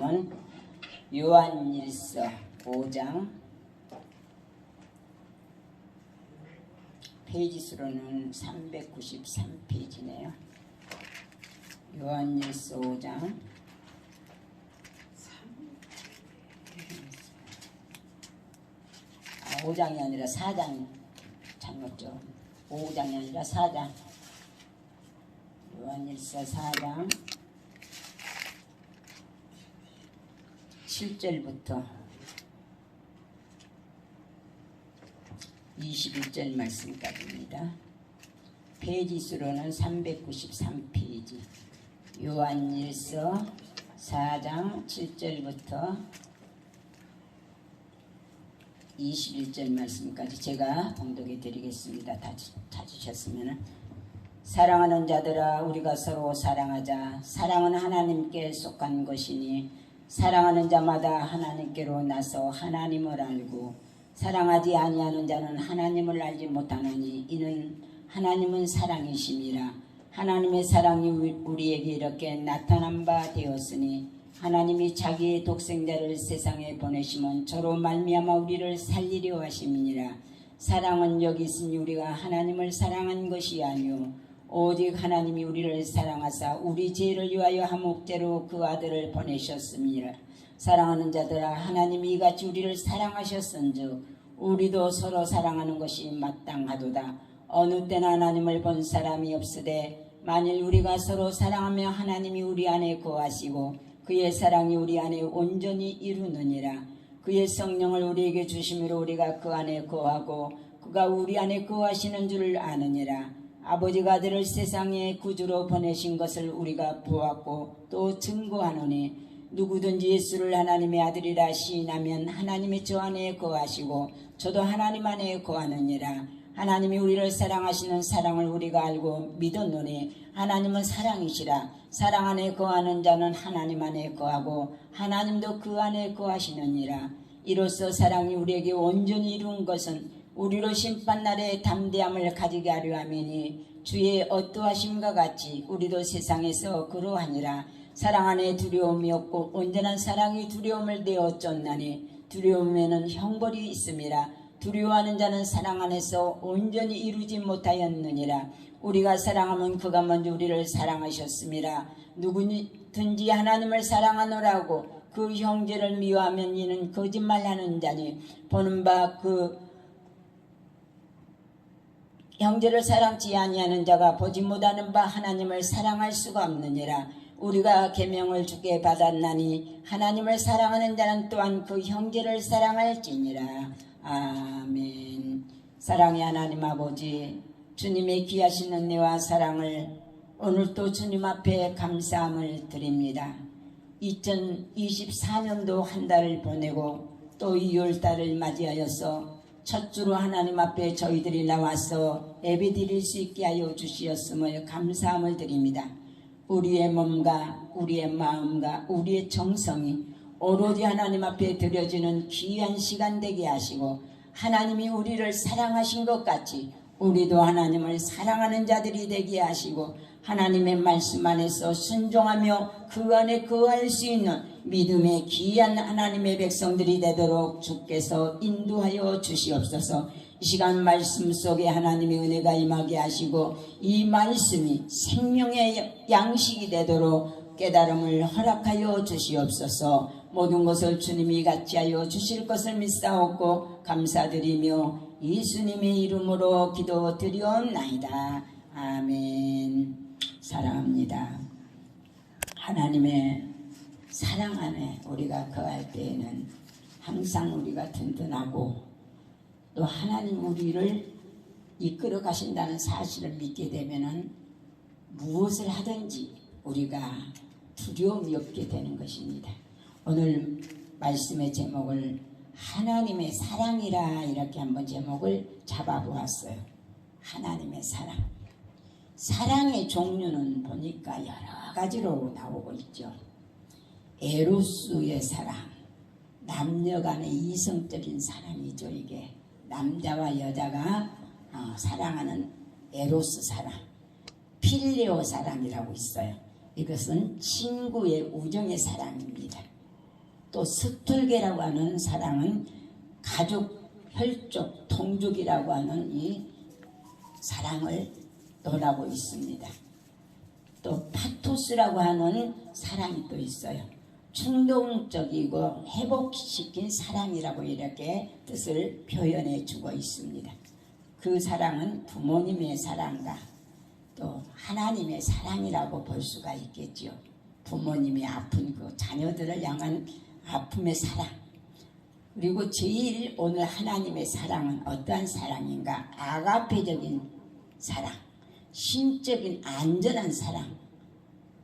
수로는 요한일서 5장, 페이지 수로는 393페이지네요. 요한일서 5장 5장이 아니라 4장 잘못죠. 5장이 아니라 4장. 요한일서 4장 7절부터 21절 말씀까지입니다. 페이지 수로는 393페이지. 요한일서 4장 7절부터 21절 말씀까지 제가 봉독해 드리겠습니다. 다 찾으셨으면. 사랑하는 자들아, 우리가 서로 사랑하자. 사랑은 하나님께 속한 것이니 사랑하는 자마다 하나님께로 나서 하나님을 알고 사랑하지 아니하는 자는 하나님을 알지 못하나니 이는 하나님은 사랑이심이라. 하나님의 사랑이 우리에게 이렇게 나타난 바 되었으니 하나님이 자기의 독생자를 세상에 보내시면 저로 말미암아 우리를 살리려 하심이니라. 사랑은 여기 있으니 우리가 하나님을 사랑한 것이 아니요 오직 하나님이 우리를 사랑하사 우리 죄를 위하여 한 목재로 그 아들을 보내셨습니다. 사랑하는 자들아, 하나님이 이같이 우리를 사랑하셨은즉 우리도 서로 사랑하는 것이 마땅하도다. 어느 때나 하나님을 본 사람이 없으되 만일 우리가 서로 사랑하며 하나님이 우리 안에 거하시고 그의 사랑이 우리 안에 온전히 이루느니라. 그의 성령을 우리에게 주심으로 우리가 그 안에 거하고 그가 우리 안에 거하시는 줄 아느니라. 아버지가 아들을 세상에 구주로 보내신 것을 우리가 보았고 또 증거하노니 누구든지 예수를 하나님의 아들이라 시인하면 하나님이 저 안에 거하시고 저도 하나님 안에 거하느니라. 하나님이 우리를 사랑하시는 사랑을 우리가 알고 믿었노니 하나님은 사랑이시라. 사랑 안에 거하는 자는 하나님 안에 거하고 하나님도 그 안에 거하시느니라. 이로써 사랑이 우리에게 온전히 이룬 것은 우리로 심판날에 담대함을 가지게 하려 함이니 주의 어떠하심과 같이 우리도 세상에서 그러하니라. 사랑 안에 두려움이 없고 온전한 사랑이 두려움을 내어 쫓나니 두려움에는 형벌이 있음이라. 두려워하는 자는 사랑 안에서 온전히 이루지 못하였느니라. 우리가 사랑하면 그가 먼저 우리를 사랑하셨음이라. 누구든지 하나님을 사랑하노라고 그 형제를 미워하면 이는 거짓말하는 자니 보는 바 그 형제를 사랑치 아니하는 자가 보지 못하는 바 하나님을 사랑할 수가 없느니라. 우리가 계명을 주께 받았나니 하나님을 사랑하는 자는 또한 그 형제를 사랑할지니라. 아멘. 사랑의 하나님 아버지, 주님의 귀하신 은혜와 사랑을 오늘도 주님 앞에 감사함을 드립니다. 2024년도 한 달을 보내고 또 2월달을 맞이하여서 첫 주로 하나님 앞에 저희들이 나와서 예배드릴 수 있게 하여 주시었음을 감사함을 드립니다. 우리의 몸과 우리의 마음과 우리의 정성이 오로지 하나님 앞에 드려지는 귀한 시간 되게 하시고 하나님이 우리를 사랑하신 것 같이 우리도 하나님을 사랑하는 자들이 되게 하시고 하나님의 말씀 안에서 순종하며 그 안에 거할 수 있는 믿음의 귀한 하나님의 백성들이 되도록 주께서 인도하여 주시옵소서. 이 시간 말씀 속에 하나님의 은혜가 임하게 하시고 이 말씀이 생명의 양식이 되도록 깨달음을 허락하여 주시옵소서. 모든 것을 주님이 같이 하여 주실 것을 믿사옵고 감사드리며 예수님의 이름으로 기도드리옵나이다. 아멘. 사랑합니다. 하나님의 사랑 안에 우리가 거할 때에는 항상 우리가 든든하고 또 하나님 우리를 이끌어 가신다는 사실을 믿게 되면은 무엇을 하든지 우리가 두려움이 없게 되는 것입니다. 오늘 말씀의 제목을 하나님의 사랑이라 이렇게 한번 제목을 잡아보았어요. 하나님의 사랑. 사랑의 종류는 보니까 여러 가지로 나오고 있죠. 에로스의 사랑, 남녀 간의 이성적인 사랑이죠. 이게 남자와 여자가 사랑하는 에로스 사랑, 필레오 사랑이라고 있어요. 이것은 친구의 우정의 사랑입니다. 또 스톨게라고 하는 사랑은 가족, 혈족, 동족이라고 하는 이 사랑을 논하고 있습니다. 또 파토스라고 하는 사랑이 또 있어요. 충동적이고 회복시킨 사랑이라고 이렇게 뜻을 표현해 주고 있습니다. 그 사랑은 부모님의 사랑과 또 하나님의 사랑이라고 볼 수가 있겠지요. 부모님이 아픈 그 자녀들을 향한 아픔의 사랑, 그리고 제일 오늘 하나님의 사랑은 어떠한 사랑인가? 아가페적인 사랑, 신적인 안전한 사랑,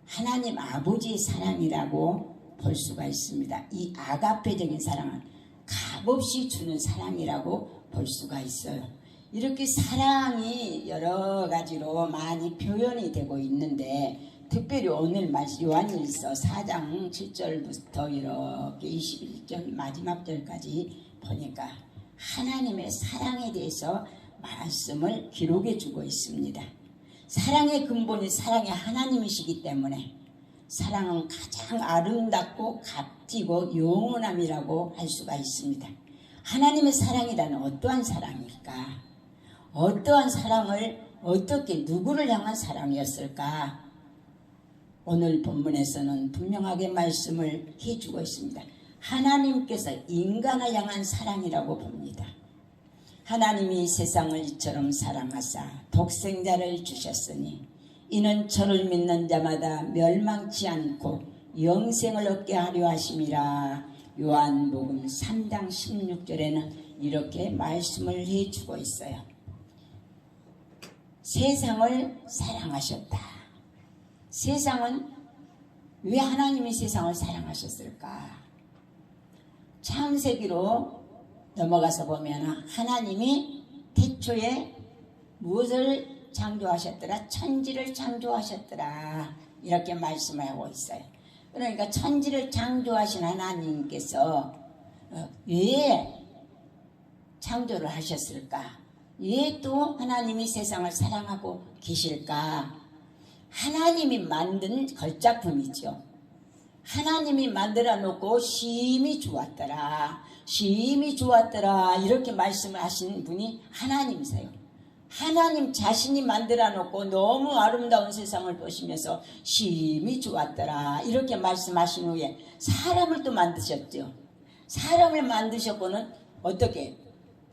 하나님 아버지의 사랑이라고 볼 수가 있습니다. 이 아가페적인 사랑은 값없이 주는 사랑이라고 볼 수가 있어요. 이렇게 사랑이 여러 가지로 많이 표현이 되고 있는데, 특별히 오늘 요한일서 4장 7절부터 이렇게 21절 마지막 절까지 보니까 하나님의 사랑에 대해서 말씀을 기록해 주고 있습니다. 사랑의 근본이 사랑의 하나님이시기 때문에 사랑은 가장 아름답고 값지고 영원함이라고 할 수가 있습니다. 하나님의 사랑이라는 어떠한 사랑일까? 어떠한 사랑을 어떻게 누구를 향한 사랑이었을까? 오늘 본문에서는 분명하게 말씀을 해주고 있습니다. 하나님께서 인간을 향한 사랑이라고 봅니다. 하나님이 세상을 이처럼 사랑하사 독생자를 주셨으니 이는 저를 믿는 자마다 멸망치 않고 영생을 얻게 하려 하심이라. 요한복음 3장 16절에는 이렇게 말씀을 해주고 있어요. 세상을 사랑하셨다. 세상은 왜 하나님이 세상을 사랑하셨을까? 창세기로 넘어가서 보면 하나님이 태초에 무엇을 창조하셨더라? 천지를 창조하셨더라. 이렇게 말씀을 하고 있어요. 그러니까 천지를 창조하신 하나님께서 왜 창조를 하셨을까? 왜 또 하나님이 세상을 사랑하고 계실까? 하나님이 만든 걸작품이죠. 하나님이 만들어 놓고 심히 좋았더라. 심히 좋았더라. 이렇게 말씀을 하신 분이 하나님이세요. 하나님 자신이 만들어 놓고 너무 아름다운 세상을 보시면서 심히 좋았더라. 이렇게 말씀하신 후에 사람을 또 만드셨죠. 사람을 만드셨고는 어떻게?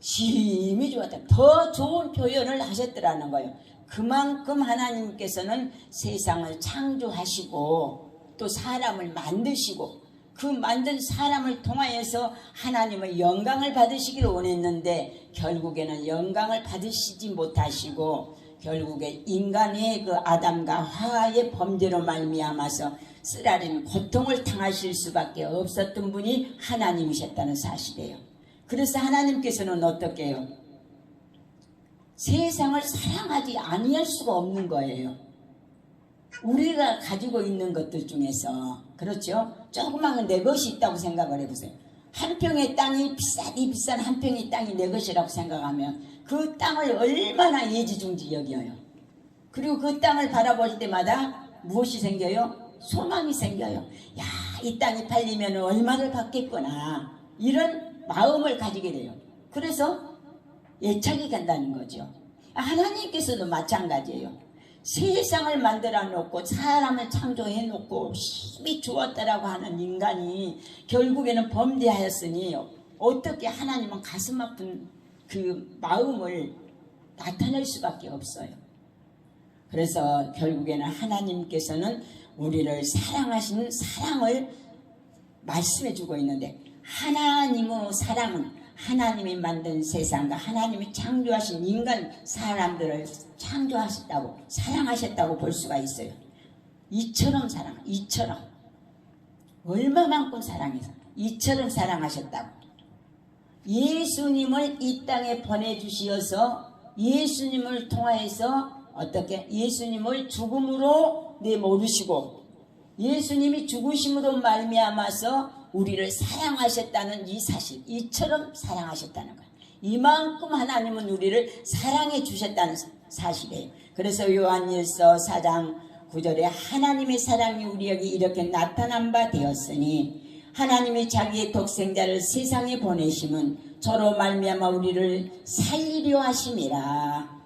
심히 좋았다. 더 좋은 표현을 하셨더라는 거예요. 그만큼 하나님께서는 세상을 창조하시고 또 사람을 만드시고 그 만든 사람을 통하여서 하나님의 영광을 받으시기를 원했는데 결국에는 영광을 받으시지 못하시고 결국에 인간의 그 아담과 하와의 범죄로 말미암아서 쓰라린 고통을 당하실 수밖에 없었던 분이 하나님이셨다는 사실이에요. 그래서 하나님께서는 어떻게 해요? 세상을 사랑하지 아니할 수가 없는 거예요. 우리가 가지고 있는 것들 중에서 그렇죠? 조그마한 내 것이 있다고 생각을 해보세요. 한 평의 땅이 비싸디 비싼 한 평의 땅이 내 것이라고 생각하면 그 땅을 얼마나 예지중지 여겨요. 그리고 그 땅을 바라볼 때마다 무엇이 생겨요? 소망이 생겨요. 야, 이 땅이 팔리면 얼마를 받겠구나. 이런 마음을 가지게 돼요. 그래서 애착이 간다는 거죠. 하나님께서도 마찬가지예요. 세상을 만들어 놓고 사람을 창조해 놓고 힘이 좋았다라고 하는 인간이 결국에는 범죄하였으니 어떻게 하나님은 가슴 아픈 그 마음을 나타낼 수밖에 없어요. 그래서 결국에는 하나님께서는 우리를 사랑하시는 사랑을 말씀해 주고 있는데 하나님의 사랑은 하나님이 만든 세상과 하나님이 창조하신 인간 사람들을 창조하셨다고 사랑하셨다고 볼 수가 있어요. 이처럼 사랑, 이처럼 얼마만큼 사랑해서 이처럼 사랑하셨다고. 예수님을 이 땅에 보내주시어서 예수님을 통하여서 어떻게 예수님을 죽음으로 내모르시고 예수님이 죽으심으로 말미암아서 우리를 사랑하셨다는 이 사실, 이처럼 사랑하셨다는 거예요. 이만큼 하나님은 우리를 사랑해 주셨다는 사실이에요. 그래서 요한일서 4장 9절에 하나님의 사랑이 우리에게 이렇게 나타난 바 되었으니 하나님이 자기의 독생자를 세상에 보내심은 저로 말미암아 우리를 살리려 하심이라.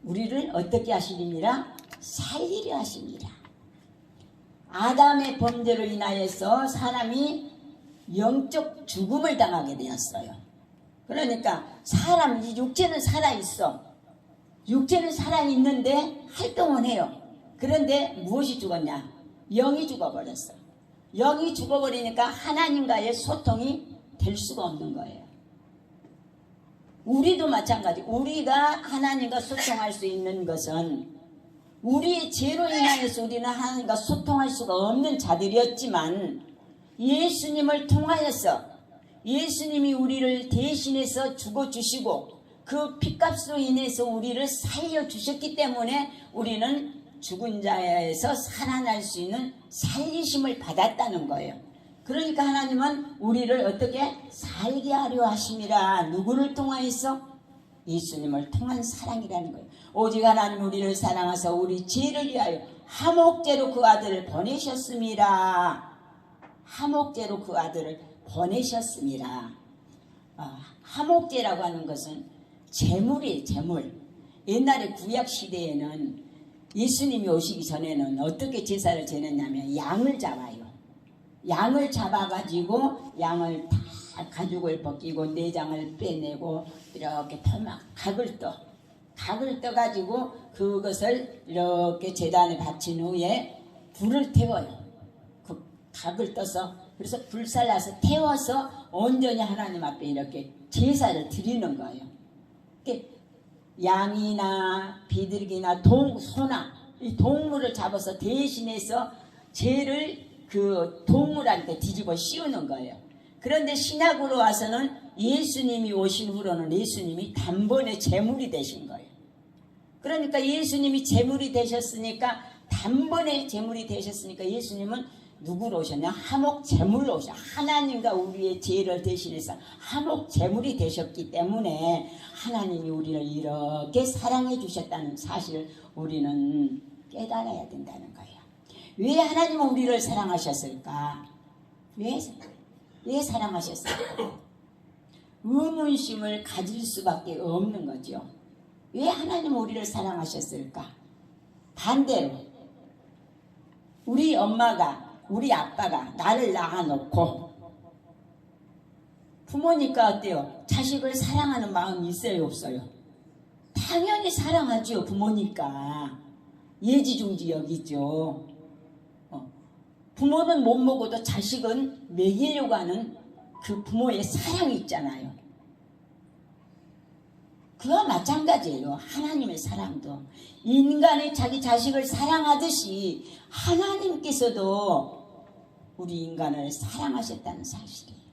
우리를 어떻게 하시lim이라? 살리려 하십니다. 아담의 범죄로 인하여서 사람이 영적 죽음을 당하게 되었어요. 그러니까 사람, 이 육체는 살아있어. 육체는 살아있는데 활동은 해요. 그런데 무엇이 죽었냐? 영이 죽어버렸어. 영이 죽어버리니까 하나님과의 소통이 될 수가 없는 거예요. 우리도 마찬가지. 우리가 하나님과 소통할 수 있는 것은 우리의 죄로 인하여서 우리는 하나님과 소통할 수가 없는 자들이었지만 예수님을 통하여서 예수님이 우리를 대신해서 죽어주시고 그 핏값으로 인해서 우리를 살려주셨기 때문에 우리는 죽은 자에서 살아날 수 있는 살리심을 받았다는 거예요. 그러니까 하나님은 우리를 어떻게 살게 하려 하심이라. 누구를 통하여서? 예수님을 통한 사랑이라는 거예요. 오직 하나님 우리를 사랑하사 우리 죄를 위하여 화목제로 그 아들을 보내셨습니다. 화목제로 그 아들을 보내셨습니다. 화목제라고 하는 것은 제물이에요. 제물. 옛날에 구약시대에는 예수님이 오시기 전에는 어떻게 제사를 지냈냐면 양을 잡아요. 양을 잡아가지고 양을 다 가죽을 벗기고 내장을 빼내고 이렇게 토막 각을 떠가지고 그것을 이렇게 제단에 바친 후에 불을 태워요. 그 각을 떠서 그래서 불살라서 태워서 온전히 하나님 앞에 이렇게 제사를 드리는 거예요. 양이나 비둘기나 소나 이 동물을 잡아서 대신해서 죄를 그 동물한테 뒤집어 씌우는 거예요. 그런데 신약으로 와서는 예수님이 오신 후로는 예수님이 단번에 제물이 되신 거예요. 그러니까 예수님이 제물이 되셨으니까 단번에 제물이 되셨으니까 예수님은 누구로 오셨냐? 화목 제물로 오셨. 하나님과 우리의 죄를 대신해서 화목 제물이 되셨기 때문에 하나님이 우리를 이렇게 사랑해 주셨다는 사실을 우리는 깨달아야 된다는 거예요. 왜 하나님은 우리를 사랑하셨을까? 왜 사랑하셨을까? 의문심을 가질 수밖에 없는 거죠. 왜 하나님은 우리를 사랑하셨을까? 반대로 우리 엄마가 우리 아빠가 나를 낳아놓고 부모니까 어때요? 자식을 사랑하는 마음이 있어요 없어요? 당연히 사랑하죠. 부모니까 예지중지 여기죠. 부모는 못 먹어도 자식은 먹이려고 하는 그 부모의 사랑이 있잖아요. 그와 마찬가지예요. 하나님의 사랑도 인간이 자기 자식을 사랑하듯이 하나님께서도 우리 인간을 사랑하셨다는 사실이에요.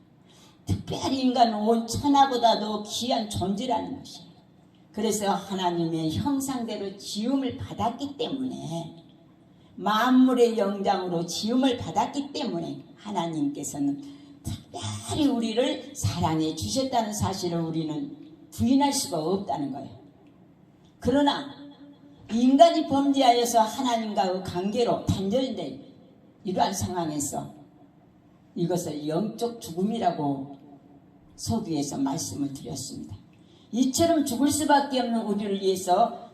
특별히 인간은 온 천하보다도 귀한 존재라는 것이에요. 그래서 하나님의 형상대로 지음을 받았기 때문에 만물의 영장으로 지음을 받았기 때문에 하나님께서는 특별히 우리를 사랑해 주셨다는 사실을 우리는 부인할 수가 없다는 거예요. 그러나 인간이 범죄하여서 하나님과의 관계로 단절된 이러한 상황에서 이것을 영적 죽음이라고 서두에서 말씀을 드렸습니다. 이처럼 죽을 수밖에 없는 우리를 위해서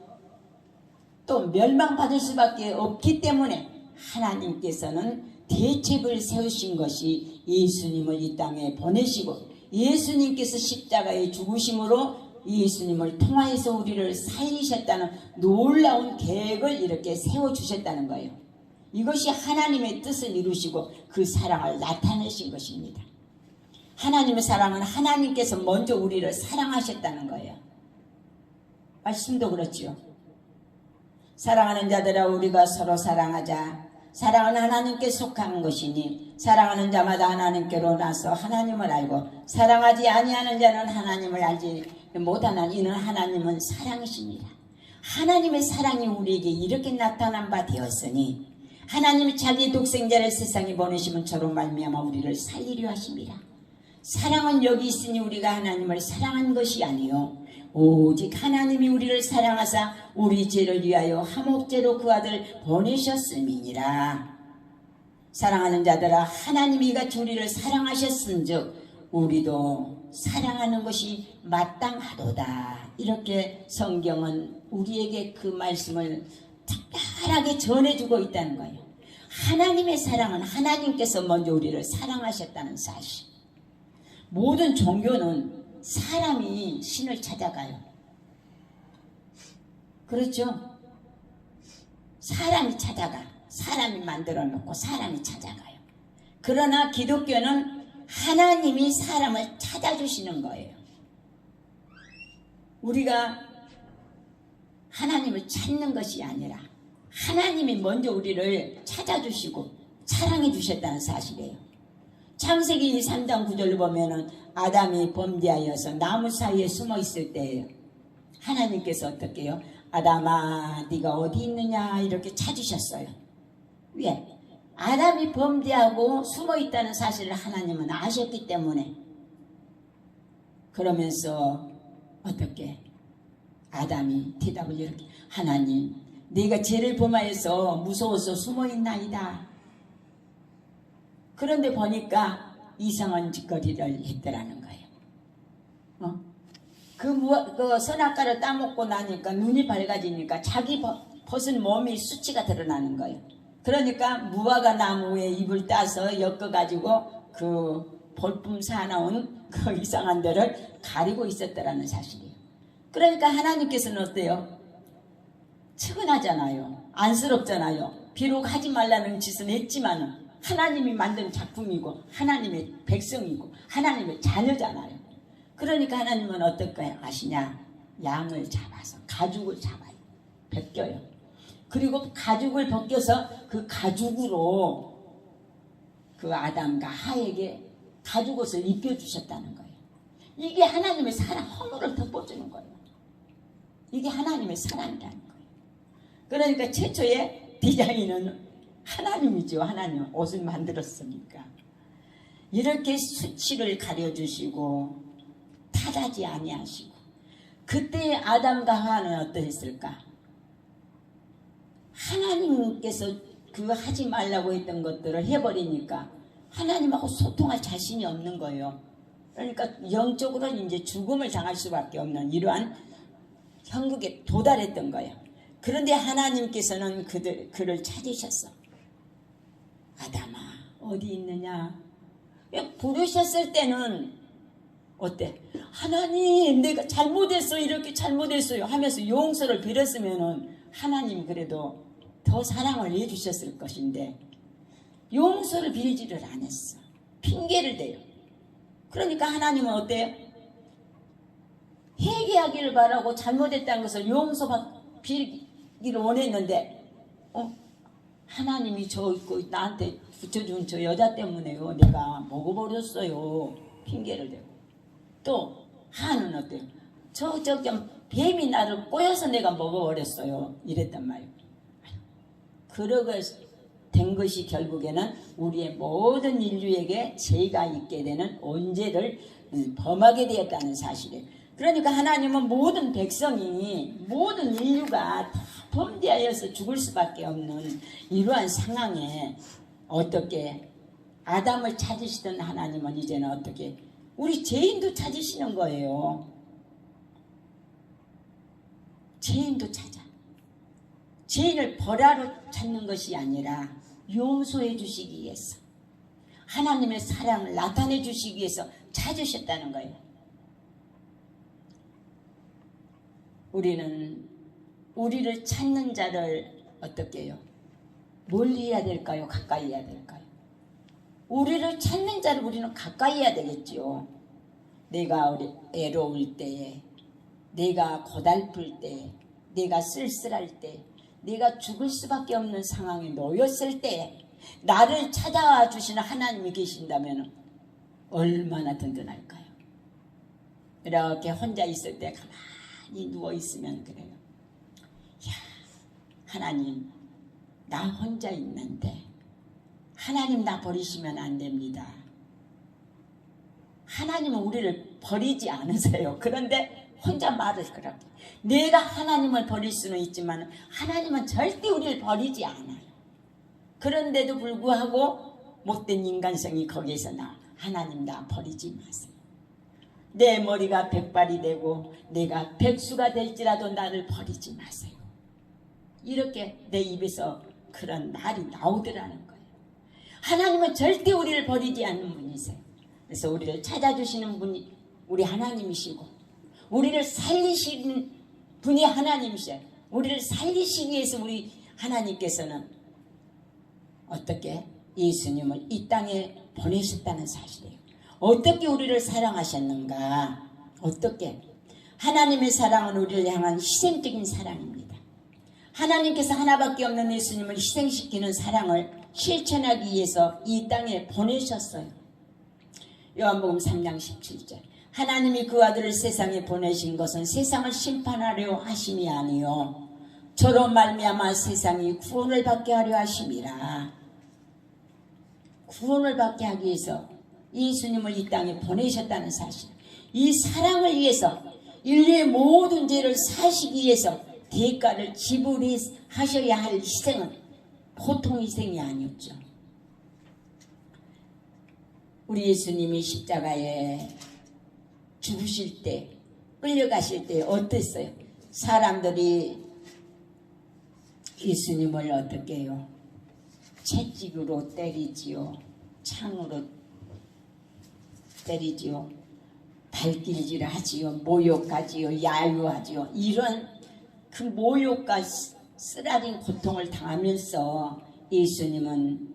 또 멸망받을 수밖에 없기 때문에 하나님께서는 대책을 세우신 것이 예수님을 이 땅에 보내시고 예수님께서 십자가에 죽으심으로 예수님을 통하여서 우리를 살리셨다는 놀라운 계획을 이렇게 세워주셨다는 거예요. 이것이 하나님의 뜻을 이루시고 그 사랑을 나타내신 것입니다. 하나님의 사랑은 하나님께서 먼저 우리를 사랑하셨다는 거예요. 말씀도 그렇죠. 사랑하는 자들아 우리가 서로 사랑하자. 사랑은 하나님께 속한 것이니 사랑하는 자마다 하나님께로 나서 하나님을 알고 사랑하지 아니하는 자는 하나님을 알지 못하나 이는 하나님은 사랑이십니다. 하나님의 사랑이 우리에게 이렇게 나타난 바 되었으니 하나님이 자기 독생자를 세상에 보내시면 저로 말미암아 우리를 살리려 하십니다. 사랑은 여기 있으니 우리가 하나님을 사랑한 것이 아니요 오직 하나님이 우리를 사랑하사 우리 죄를 위하여 화목제로 그 아들 보내셨음이니라. 사랑하는 자들아 하나님이 이같이 우리를 사랑하셨은즉 우리도 사랑하는 것이 마땅하도다. 이렇게 성경은 우리에게 그 말씀을 특별하게 전해주고 있다는 거예요. 하나님의 사랑은 하나님께서 먼저 우리를 사랑하셨다는 사실. 모든 종교는 사람이 신을 찾아가요. 그렇죠? 사람이 찾아가. 사람이 만들어 놓고 사람이 찾아가요. 그러나 기독교는 하나님이 사람을 찾아주시는 거예요. 우리가 하나님을 찾는 것이 아니라 하나님이 먼저 우리를 찾아주시고 사랑해 주셨다는 사실이에요. 창세기 3장 9절을 보면은 아담이 범죄하여서 나무 사이에 숨어 있을 때예요. 하나님께서 어떻게 해요? 아담아 네가 어디 있느냐 이렇게 찾으셨어요. 왜? 아담이 범죄하고 숨어 있다는 사실을 하나님은 아셨기 때문에. 그러면서 어떻게 아담이 대답을 이렇게, 하나님 네가 죄를 범하여서 무서워서 숨어 있나이다. 그런데 보니까 이상한 짓거리를 했더라는 거예요. 그 선악과를 따먹고 나니까 눈이 밝아지니까 자기 벗은 몸이 수치가 드러나는 거예요. 그러니까 무화과 나무에 잎을 따서 엮어가지고 그 볼품 사나운 그 이상한 데를 가리고 있었더라는 사실이에요. 그러니까 하나님께서는 어때요? 측은하잖아요. 안쓰럽잖아요. 비록 하지 말라는 짓은 했지만 하나님이 만든 작품이고 하나님의 백성이고 하나님의 자녀잖아요. 그러니까 하나님은 어떨까요? 아시냐? 양을 잡아서 가죽을 잡아요. 벗겨요. 그리고 가죽을 벗겨서 그 가죽으로 그 아담과 하에게 가죽옷을 입혀주셨다는 거예요. 이게 하나님의 사랑, 허물을 덮어주는 거예요. 이게 하나님의 사랑이라는 거예요. 그러니까 최초의 디자인은 하나님이죠. 하나님 옷을 만들었으니까. 이렇게 수치를 가려주시고 타자지 아니하시고. 그때 아담과 하와는 어떠했을까? 하나님께서 그 하지 말라고 했던 것들을 해버리니까 하나님하고 소통할 자신이 없는 거예요. 그러니까 영적으로 이제 죽음을 당할 수밖에 없는 이러한 형국에 도달했던 거예요. 그런데 하나님께서는 그를 찾으셨어. 아담아 어디 있느냐? 부르셨을 때는 어때? 하나님 내가 잘못했어, 이렇게 잘못했어요 하면서 용서를 빌었으면은 하나님이 그래도 더 사랑을 해주셨을 것인데 용서를 빌지를 안 했어. 핑계를 대요. 그러니까 하나님은 어때요? 회개하기를 바라고 잘못했다는 것을 빌기를 원했는데 하나님이 나한테 붙여준 저 여자 때문에요 내가 먹어버렸어요. 핑계를 대고. 또 하는 어때요? 저기 뱀이 나를 꼬여서 내가 먹어버렸어요 이랬단 말이에요. 그러게 된 것이 결국에는 우리의 모든 인류에게 죄가 있게 되는 언제를 범하게 되었다는 사실이에요. 그러니까 하나님은 모든 백성이, 모든 인류가 다 범죄하여서 죽을 수밖에 없는 이러한 상황에 어떻게 아담을 찾으시던 하나님은 이제는 어떻게 우리 죄인도 찾으시는 거예요. 죄인도 찾아. 죄인을 벌하러 찾는 것이 아니라 용서해 주시기 위해서, 하나님의 사랑을 나타내 주시기 위해서 찾으셨다는 거예요. 우리는 우리를 찾는 자를 어떻게 해요? 멀리 해야 될까요? 가까이 해야 될까요? 우리를 찾는 자를 우리는 가까이 해야 되겠지요. 내가 애로울 때에, 내가 고달플 때, 내가 쓸쓸할 때, 내가 죽을 수밖에 없는 상황에 놓였을 때 나를 찾아와 주시는 하나님이 계신다면 얼마나 든든할까요? 이렇게 혼자 있을 때 가만히 누워있으면 그래요. 야, 하나님 나 혼자 있는데 하나님 나 버리시면 안 됩니다. 하나님은 우리를 버리지 않으세요. 그런데 혼자 말을 그렇게. 내가 하나님을 버릴 수는 있지만 하나님은 절대 우리를 버리지 않아요. 그런데도 불구하고 못된 인간성이 거기에서 나와. 하나님 나 버리지 마세요. 내 머리가 백발이 되고 내가 백수가 될지라도 나를 버리지 마세요. 이렇게 내 입에서 그런 말이 나오더라는 거예요. 하나님은 절대 우리를 버리지 않는 분이세요. 그래서 우리를 찾아주시는 분이 우리 하나님이시고 우리를 살리시는 분이 하나님이세요. 우리를 살리시기 위해서 우리 하나님께서는 어떻게 예수님을 이 땅에 보내셨다는 사실이에요. 어떻게 우리를 사랑하셨는가? 어떻게? 하나님의 사랑은 우리를 향한 희생적인 사랑입니다. 하나님께서 하나밖에 없는 예수님을 희생시키는 사랑을 실천하기 위해서 이 땅에 보내셨어요. 요한복음 3장 17절. 하나님이 그 아들을 세상에 보내신 것은 세상을 심판하려 하심이 아니요 저로 말미암아 세상이 구원을 받게 하려 하심이라. 구원을 받게 하기 위해서 예수님을 이 땅에 보내셨다는 사실. 이 사랑을 위해서 인류의 모든 죄를 사시기 위해서 대가를 지불하셔야 할 희생은 보통 희생이 아니었죠. 우리 예수님이 십자가에 죽으실 때, 끌려가실 때 어땠어요? 사람들이 예수님을 어떻게 해요? 채찍으로 때리지요. 창으로 때리지요. 발길질하지요. 모욕하지요. 야유하지요. 이런 그 모욕과 쓰라린 고통을 당하면서 예수님은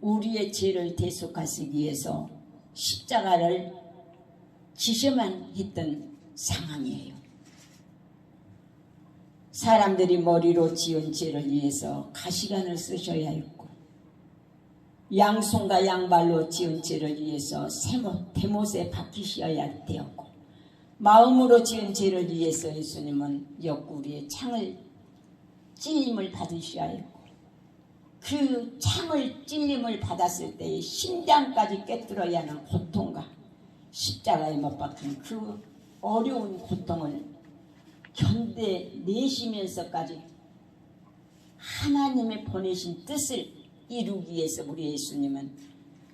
우리의 죄를 대속하시기 위해서 십자가를 지셔만 했던 상황이에요. 사람들이 머리로 지은 죄를 위해서 가시관을 쓰셔야 했고 양손과 양발로 지은 죄를 위해서 대못에 박히셔야 되었고 마음으로 지은 죄를 위해서 예수님은 옆구리에 창을 찔림을 받으셔야 했고 그 창을 찔림을 받았을 때의 심장까지 꿰뚫어야 하는 고통과 십자가에 못 박힌 그 어려운 고통을 견뎌내시면서까지 하나님의 보내신 뜻을 이루기 위해서 우리 예수님은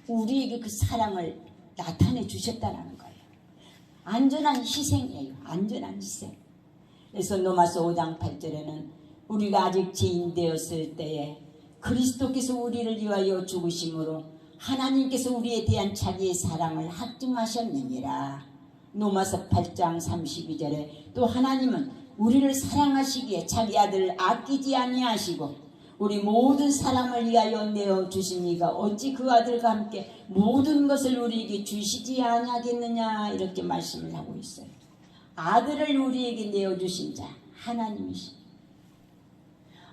우리에게 그 사랑을 나타내 주셨다는 거예요. 안전한 희생이에요. 안전한 희생. 그래서 로마서 5장 8절에는 우리가 아직 죄인 되었을 때에 그리스도께서 우리를 위하여 죽으심으로 하나님께서 우리에 대한 자기의 사랑을 확증하셨느니라. 로마서 8장 32절에 또 하나님은 우리를 사랑하시기에 자기 아들을 아끼지 아니하시고 우리 모든 사람을 위하여 내어주시니가 어찌 그 아들과 함께 모든 것을 우리에게 주시지 아니하겠느냐 이렇게 말씀을 하고 있어요. 아들을 우리에게 내어주신 자 하나님이십니다.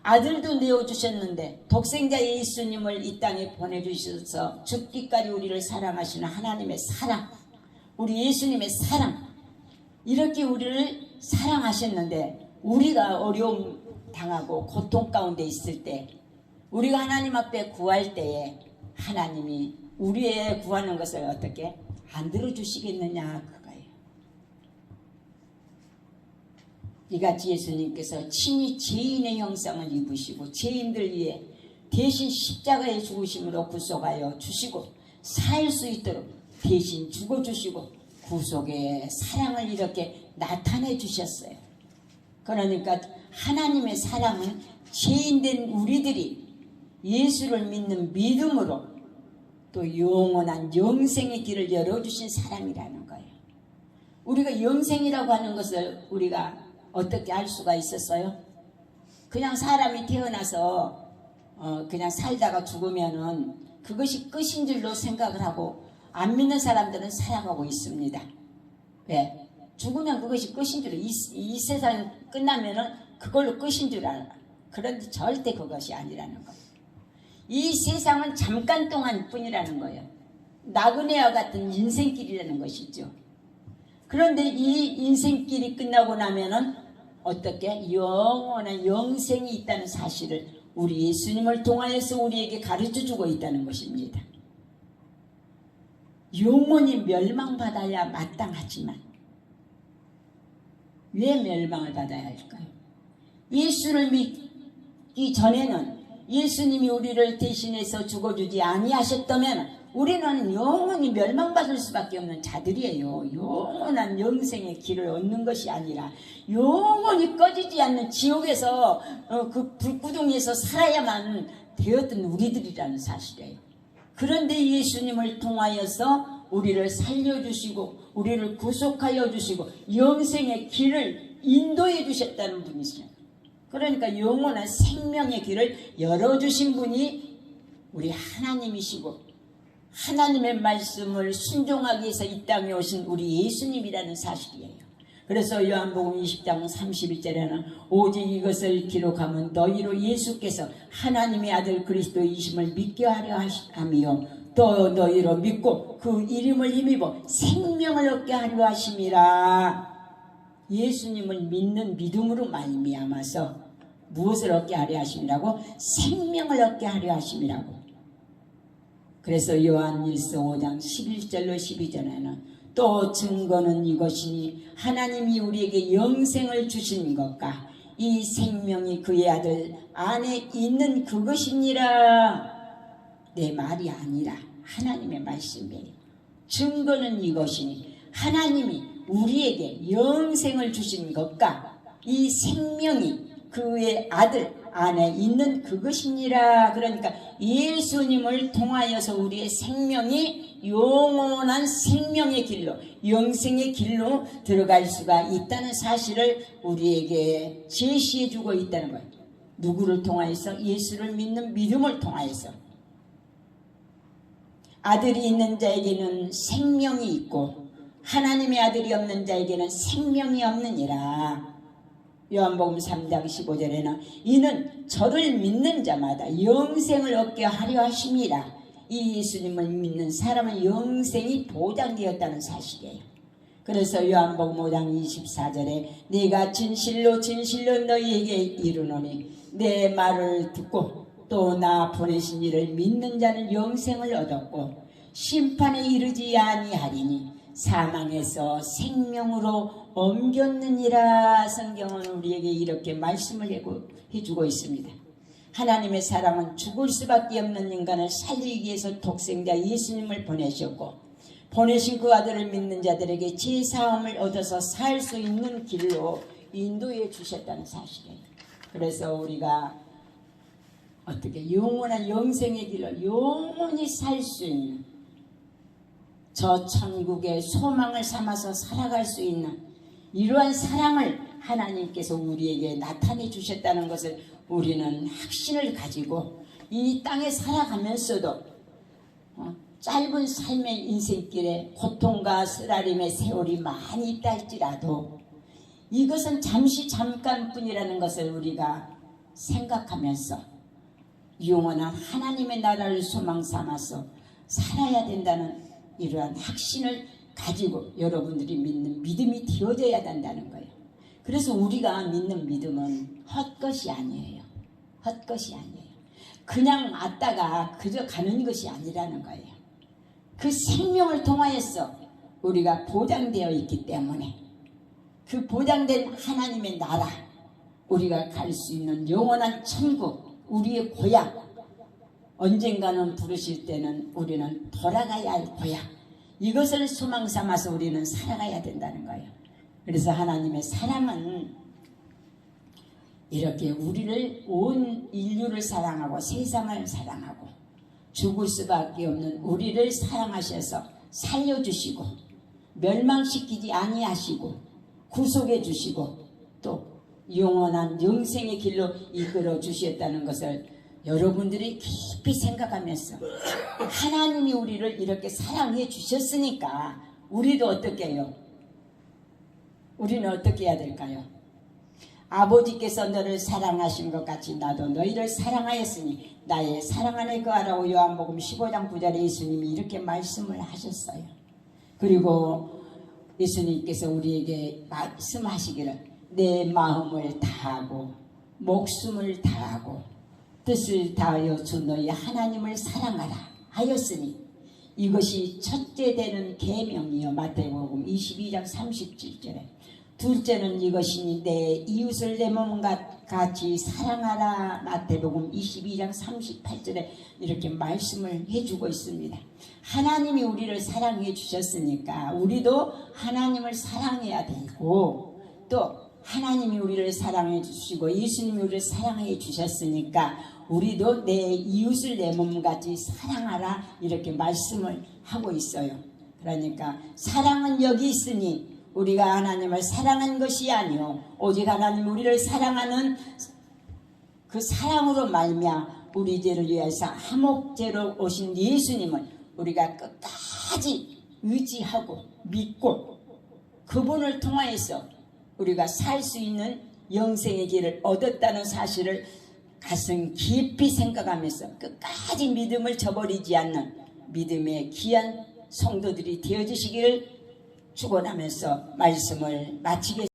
아들도 내어주셨는데 독생자 예수님을 이 땅에 보내주셔서 죽기까지 우리를 사랑하시는 하나님의 사랑, 우리 예수님의 사랑, 이렇게 우리를 사랑하셨는데 우리가 어려움 당하고 고통 가운데 있을 때 우리가 하나님 앞에 구할 때에 하나님이 우리의 구하는 것을 어떻게 안 들어주시겠느냐 그거예요. 이같이 예수님께서 친히 죄인의 형상을 입으시고 죄인들 위해 대신 십자가에 죽으심으로 구속하여 주시고 살 수 있도록 대신 죽어주시고 구속의 사랑을 이렇게 나타내 주셨어요. 그러니까 하나님의 사랑은 죄인된 우리들이 예수를 믿는 믿음으로 또 영원한 영생의 길을 열어주신 사랑이라는 거예요. 우리가 영생이라고 하는 것을 우리가 어떻게 알 수가 있었어요? 그냥 사람이 태어나서 그냥 살다가 죽으면은 그것이 끝인 줄로 생각을 하고 안 믿는 사람들은 살아가고 있습니다. 왜? 죽으면 그것이 끝인 줄, 이 세상 끝나면은 그걸로 끝인 줄 알아. 그런데 절대 그것이 아니라는 거예요. 이 세상은 잠깐 동안 뿐이라는 거예요. 나그네와 같은 인생길이라는 것이죠. 그런데 이 인생길이 끝나고 나면은 어떻게 영원한 영생이 있다는 사실을 우리 예수님을 통하여서 우리에게 가르쳐주고 있다는 것입니다. 영원히 멸망받아야 마땅하지만 왜 멸망을 받아야 할까요? 예수를 믿기 전에는 예수님이 우리를 대신해서 죽어주지 아니하셨다면 우리는 영원히 멸망받을 수밖에 없는 자들이에요. 영원한 영생의 길을 얻는 것이 아니라 영원히 꺼지지 않는 지옥에서 그 불구덩이에서 살아야만 되었던 우리들이라는 사실이에요. 그런데 예수님을 통하여서 우리를 살려주시고 우리를 구속하여 주시고 영생의 길을 인도해 주셨다는 분이시죠. 그러니까 영원한 생명의 길을 열어주신 분이 우리 하나님이시고 하나님의 말씀을 순종하기 위해서 이 땅에 오신 우리 예수님이라는 사실이에요. 그래서 요한복음 20장 31절에는 오직 이것을 기록하면 너희로 예수께서 하나님의 아들 그리스도이심을 믿게 하려 하며 또 너희로 믿고 그 이름을 힘입어 생명을 얻게 하려 하심이라. 예수님을 믿는 믿음으로 말미암아서 무엇을 얻게 하려 하심이라고? 생명을 얻게 하려 하심이라고. 그래서 요한일서 5장 11절로 12절에는 또 증거는 이것이니 하나님이 우리에게 영생을 주신 것과 이 생명이 그의 아들 안에 있는 그것이니라. 내 말이 아니라 하나님의 말씀이에요. 증거는 이것이니 하나님이 우리에게 영생을 주신 것과 이 생명이 그의 아들 안에 있는 그것이니라. 그러니까 예수님을 통하여서 우리의 생명이 영원한 생명의 길로 영생의 길로 들어갈 수가 있다는 사실을 우리에게 제시해 주고 있다는 거예요. 누구를 통하여서? 예수를 믿는 믿음을 통하여서. 아들이 있는 자에게는 생명이 있고 하나님의 아들이 없는 자에게는 생명이 없느니라. 요한복음 3장 15절에는 이는 저를 믿는 자마다 영생을 얻게 하려 하심이라. 이 예수님을 믿는 사람은 영생이 보장되었다는 사실이에요. 그래서 요한복음 5장 24절에 네가 진실로 진실로 너희에게 이르노니 내 말을 듣고 또 나 보내신 이를 믿는 자는 영생을 얻었고 심판에 이르지 아니하리니 사망에서 생명으로 옮겼느니라. 성경은 우리에게 이렇게 말씀을 해주고 있습니다. 하나님의 사랑은 죽을 수밖에 없는 인간을 살리기 위해서 독생자 예수님을 보내셨고 보내신 그 아들을 믿는 자들에게 죄사함을 얻어서 살 수 있는 길로 인도해 주셨다는 사실이에요. 그래서 우리가 어떻게 영원한 영생의 길로 영원히 살 수 있는 저 천국의 소망을 삼아서 살아갈 수 있는 이러한 사랑을 하나님께서 우리에게 나타내 주셨다는 것을 우리는 확신을 가지고 이 땅에 살아가면서도 짧은 삶의 인생길에 고통과 쓰라림의 세월이 많이 있다 할지라도 이것은 잠시 잠깐뿐이라는 것을 우리가 생각하면서 영원한 하나님의 나라를 소망 삼아서 살아야 된다는 이러한 확신을 가지고 여러분들이 믿는 믿음이 되어져야 된다는 거예요. 그래서 우리가 믿는 믿음은 헛것이 아니에요. 헛것이 아니에요. 그냥 왔다가 그저 가는 것이 아니라는 거예요. 그 생명을 통하여서 우리가 보장되어 있기 때문에 그 보장된 하나님의 나라, 우리가 갈 수 있는 영원한 천국, 우리의 고향, 언젠가는 부르실 때는 우리는 돌아가야 할 고향, 이것을 소망 삼아서 우리는 살아가야 된다는 거예요. 그래서 하나님의 사랑은 이렇게 우리를 온 인류를 사랑하고 세상을 사랑하고 죽을 수밖에 없는 우리를 사랑하셔서 살려주시고 멸망시키지 아니하시고 구속해 주시고 또 영원한 영생의 길로 이끌어 주셨다는 것을 여러분들이 깊이 생각하면서 하나님이 우리를 이렇게 사랑해 주셨으니까 우리도 어떻게 해요? 우리는 어떻게 해야 될까요? 아버지께서 너를 사랑하신 것 같이 나도 너희를 사랑하였으니 나의 사랑 안에 거하라고 요한복음 15장 9절에 예수님이 이렇게 말씀을 하셨어요. 그리고 예수님께서 우리에게 말씀하시기를 내 마음을 다하고 목숨을 다하고 뜻을 다하여 주 너희 하나님을 사랑하라 하였으니 이것이 첫째 되는 계명이요. 마태복음 22장 37절에 둘째는 이것이니 내 이웃을 내 몸 같이 사랑하라. 마태복음 22장 38절에 이렇게 말씀을 해주고 있습니다. 하나님이 우리를 사랑해 주셨으니까 우리도 하나님을 사랑해야 되고, 또 하나님이 우리를 사랑해 주시고 예수님이 우리를 사랑해 주셨으니까 우리도 내 이웃을 내 몸같이 사랑하라, 이렇게 말씀을 하고 있어요. 그러니까 사랑은 여기 있으니 우리가 하나님을 사랑한 것이 아니요 오직 하나님 우리를 사랑하는 그 사랑으로 말미암아 우리 죄를 위해서 화목제로 오신 예수님을 우리가 끝까지 의지하고 믿고 그분을 통하여서 우리가 살 수 있는 영생의 길을 얻었다는 사실을 가슴 깊이 생각하면서 끝까지 믿음을 저버리지 않는 믿음의 귀한 성도들이 되어주시기를 축원하면서 말씀을 마치겠습니다.